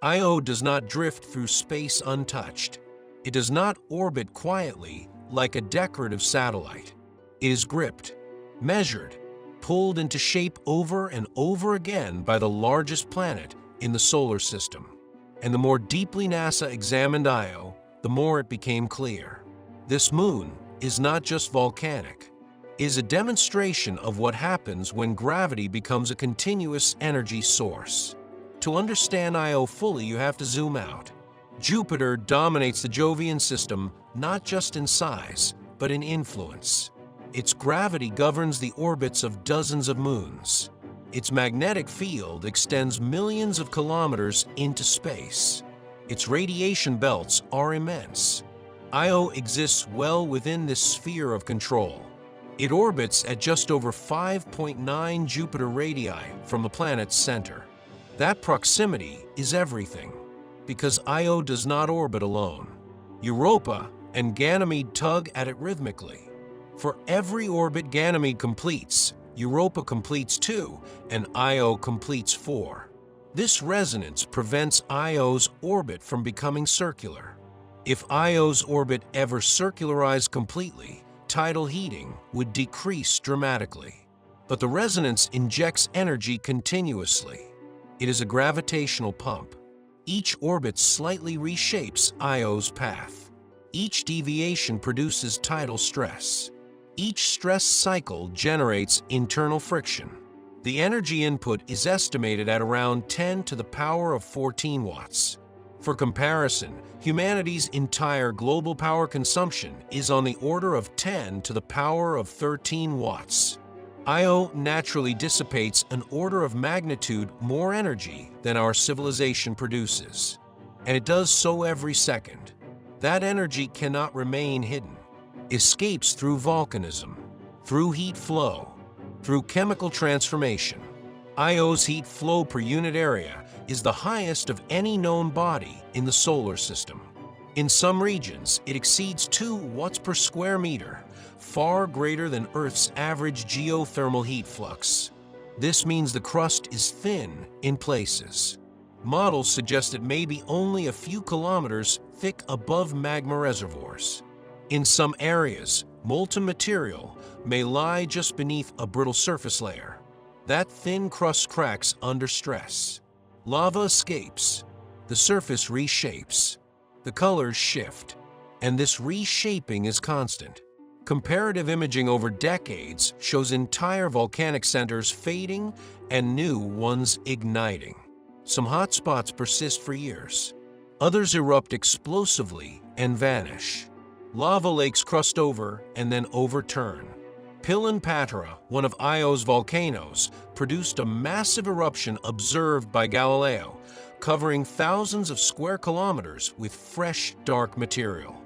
Io does not drift through space untouched. It does not orbit quietly like a decorative satellite. It is gripped, measured, pulled into shape over and over again by the largest planet in the solar system. And the more deeply NASA examined Io, the more it became clear. This moon is not just volcanic. It is a demonstration of what happens when gravity becomes a continuous energy source. To understand Io fully, you have to zoom out. Jupiter dominates the Jovian system not just in size, but in influence. Its gravity governs the orbits of dozens of moons. Its magnetic field extends millions of kilometers into space. Its radiation belts are immense. Io exists well within this sphere of control. It orbits at just over 5.9 Jupiter radii from the planet's center. That proximity is everything, because Io does not orbit alone. Europa and Ganymede tug at it rhythmically. For every orbit Ganymede completes, Europa completes 2, and Io completes 4. This resonance prevents Io's orbit from becoming circular. If Io's orbit ever circularized completely, tidal heating would decrease dramatically. But the resonance injects energy continuously. It is a gravitational pump. Each orbit slightly reshapes Io's path. Each deviation produces tidal stress. Each stress cycle generates internal friction. The energy input is estimated at around 10 to the power of 14 watts. For comparison, humanity's entire global power consumption is on the order of 10 to the power of 13 watts. Io naturally dissipates an order of magnitude more energy than our civilization produces. And it does so every second. That energy cannot remain hidden. Escapes through volcanism, through heat flow, through chemical transformation. Io's heat flow per unit area is the highest of any known body in the solar system. In some regions, it exceeds 2 watts per square meter, far greater than Earth's average geothermal heat flux. This means the crust is thin in places. Models suggest it may be only a few kilometers thick above magma reservoirs. In some areas, molten material may lie just beneath a brittle surface layer. That thin crust cracks under stress. Lava escapes. The surface reshapes. The colors shift. And this reshaping is constant. Comparative imaging over decades shows entire volcanic centers fading and new ones igniting. Some hotspots persist for years. Others erupt explosively and vanish. Lava lakes crust over and then overturn. Pilin Patera, one of Io's volcanoes, produced a massive eruption observed by Galileo, covering thousands of square kilometers with fresh, dark material.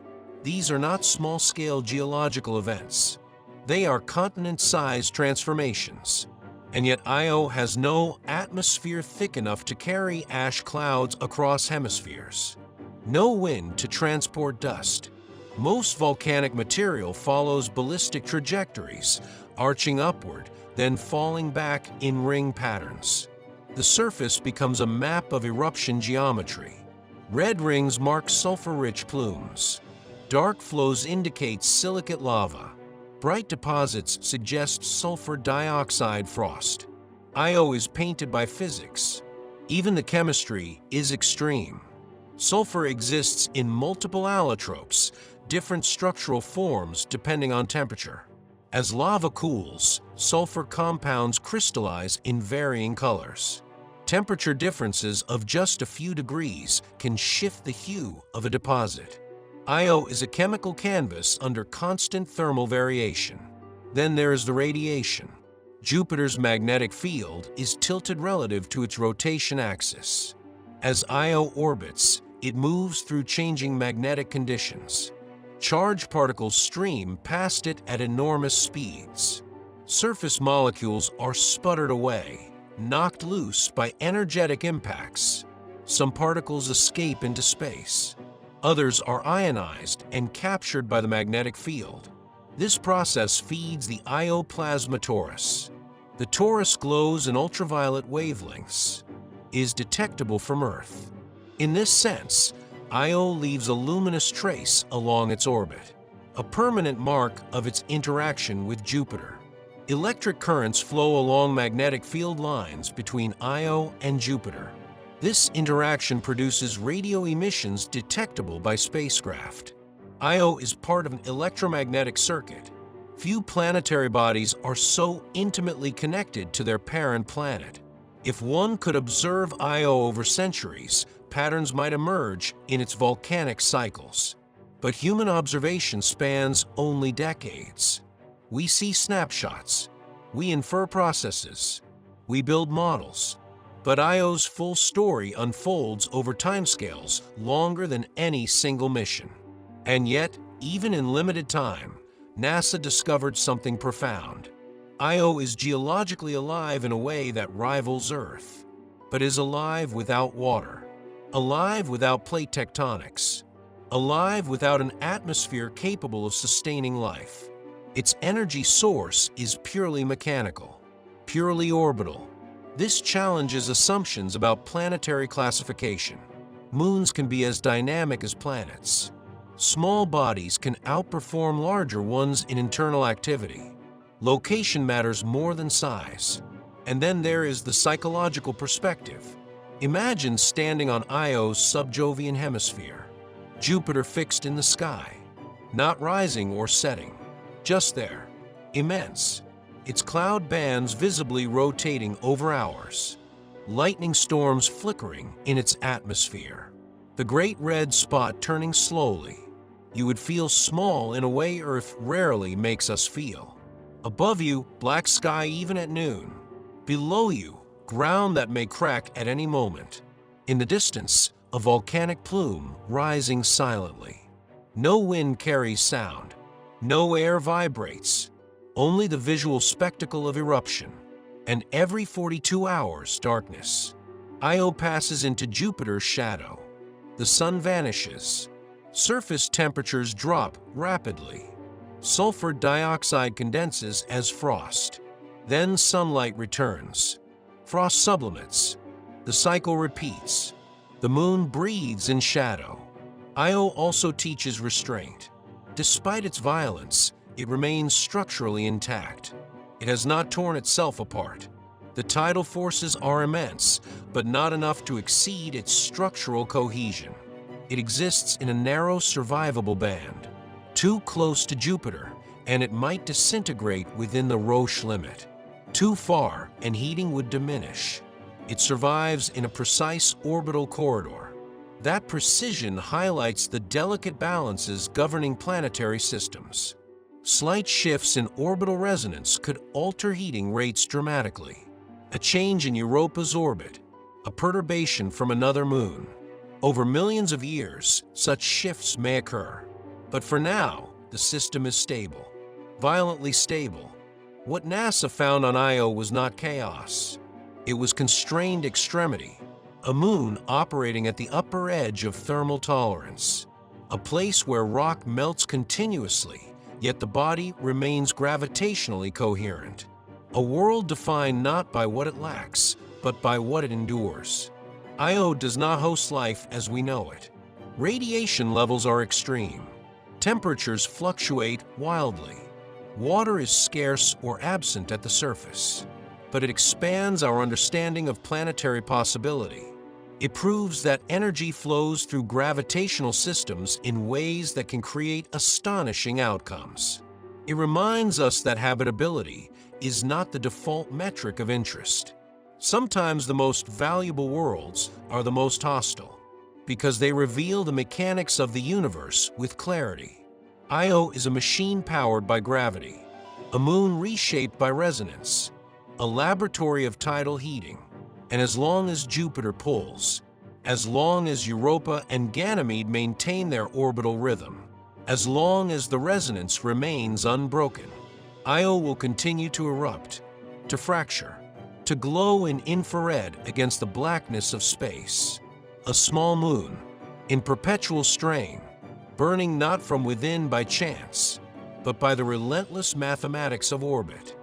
These are not small-scale geological events. They are continent-sized transformations. And yet Io has no atmosphere thick enough to carry ash clouds across hemispheres. No wind to transport dust. Most volcanic material follows ballistic trajectories, arching upward, then falling back in ring patterns. The surface becomes a map of eruption geometry. Red rings mark sulfur-rich plumes. Dark flows indicate silicate lava. Bright deposits suggest sulfur dioxide frost. Io is painted by physics. Even the chemistry is extreme. Sulfur exists in multiple allotropes, different structural forms depending on temperature. As lava cools, sulfur compounds crystallize in varying colors. Temperature differences of just a few degrees can shift the hue of a deposit. Io is a chemical canvas under constant thermal variation. Then there is the radiation. Jupiter's magnetic field is tilted relative to its rotation axis. As Io orbits, it moves through changing magnetic conditions. Charged particles stream past it at enormous speeds. Surface molecules are sputtered away, knocked loose by energetic impacts. Some particles escape into space. Others are ionized and captured by the magnetic field. This process feeds the Io plasma torus. The torus glows in ultraviolet wavelengths, is detectable from Earth. In this sense, Io leaves a luminous trace along its orbit, a permanent mark of its interaction with Jupiter. Electric currents flow along magnetic field lines between Io and Jupiter. This interaction produces radio emissions detectable by spacecraft. Io is part of an electromagnetic circuit. Few planetary bodies are so intimately connected to their parent planet. If one could observe Io over centuries, patterns might emerge in its volcanic cycles. But human observation spans only decades. We see snapshots, we infer processes, we build models. But Io's full story unfolds over timescales longer than any single mission. And yet, even in limited time, NASA discovered something profound. Io is geologically alive in a way that rivals Earth, but is alive without water, alive without plate tectonics, alive without an atmosphere capable of sustaining life. Its energy source is purely mechanical, purely orbital. This challenges assumptions about planetary classification. Moons can be as dynamic as planets. Small bodies can outperform larger ones in internal activity. Location matters more than size. And then there is the psychological perspective. Imagine standing on Io's subjovian hemisphere, Jupiter fixed in the sky, not rising or setting, just there, immense, its cloud bands visibly rotating over hours, lightning storms flickering in its atmosphere, the great red spot turning slowly. You would feel small in a way Earth rarely makes us feel. Above you, black sky even at noon. Below you, ground that may crack at any moment. In the distance, a volcanic plume rising silently. No wind carries sound. No air vibrates. Only the visual spectacle of eruption. And every 42 hours, darkness. Io passes into Jupiter's shadow. The sun vanishes. Surface temperatures drop rapidly. Sulfur dioxide condenses as frost. Then sunlight returns. Frost sublimates. The cycle repeats. The moon breathes in shadow. Io also teaches restraint. Despite its violence, it remains structurally intact. It has not torn itself apart. The tidal forces are immense, but not enough to exceed its structural cohesion. It exists in a narrow survivable band, too close to Jupiter, and it might disintegrate within the Roche limit. Too far, and heating would diminish. It survives in a precise orbital corridor. That precision highlights the delicate balances governing planetary systems. Slight shifts in orbital resonance could alter heating rates dramatically. A change in Europa's orbit, a perturbation from another moon. Over millions of years, such shifts may occur. But for now, the system is stable, violently stable. What NASA found on Io was not chaos. It was constrained extremity, a moon operating at the upper edge of thermal tolerance, a place where rock melts continuously, yet the body remains gravitationally coherent. A world defined not by what it lacks, but by what it endures. Io does not host life as we know it. Radiation levels are extreme. Temperatures fluctuate wildly. Water is scarce or absent at the surface. But it expands our understanding of planetary possibility. It proves that energy flows through gravitational systems in ways that can create astonishing outcomes. It reminds us that habitability is not the default metric of interest. Sometimes the most valuable worlds are the most hostile, because they reveal the mechanics of the universe with clarity. Io is a machine powered by gravity, a moon reshaped by resonance, a laboratory of tidal heating. And as long as Jupiter pulls, as long as Europa and Ganymede maintain their orbital rhythm, as long as the resonance remains unbroken, Io will continue to erupt, to fracture, to glow in infrared against the blackness of space. A small moon, in perpetual strain, burning not from within by chance, but by the relentless mathematics of orbit.